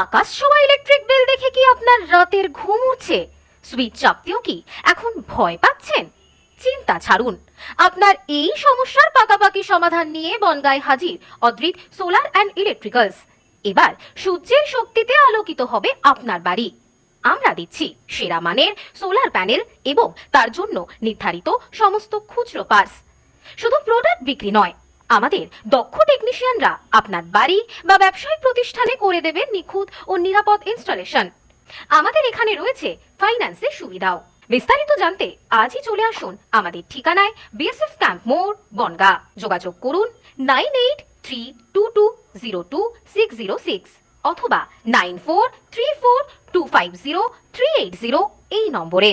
আকাশ ছোঁয়া electric bill দেখে কি আপনার রাতের ঘুম উড়ছে? সুইচ চাপতেও কি এখন ভয় পাচ্ছেন? চিন্তা ছাড়ুন, আপনার এই সমস্যার পাকাপাকি সমাধান নিয়ে বনগাঁয় হাজির অদ্রিত সোলার অ্যান্ড ইলেকট্রিক্যালস। এবার সূর্যের শক্তিতে আলোকিত হবে আপনার বাড়ি। আমরা দিচ্ছি সেরা মানের সোলার প্যানেল এবং তার জন্য নির্ধারিত সমস্ত খুচরো পার্টস। শুধু প্রোডাক্ট বিক্রি নয়, আমাদের দক্ষ টেকনিশিয়ানরা আপনার বাড়ি বা ব্যবসায়িক প্রতিষ্ঠানে করে দেবে নিখুঁত ও নিরাপদ ইনস্টলেশন। আমাদের এখানে রয়েছে ফাইন্যান্সের সুবিধাও। বিস্তারিত জানতে আজই চলে আসুন আমাদের ঠিকানায়, বিএসএফ ক্যাম্প মোড়, বনগাঁ। যোগাযোগ করুন 9832202606 অথবা 9434250380 এই নম্বরে।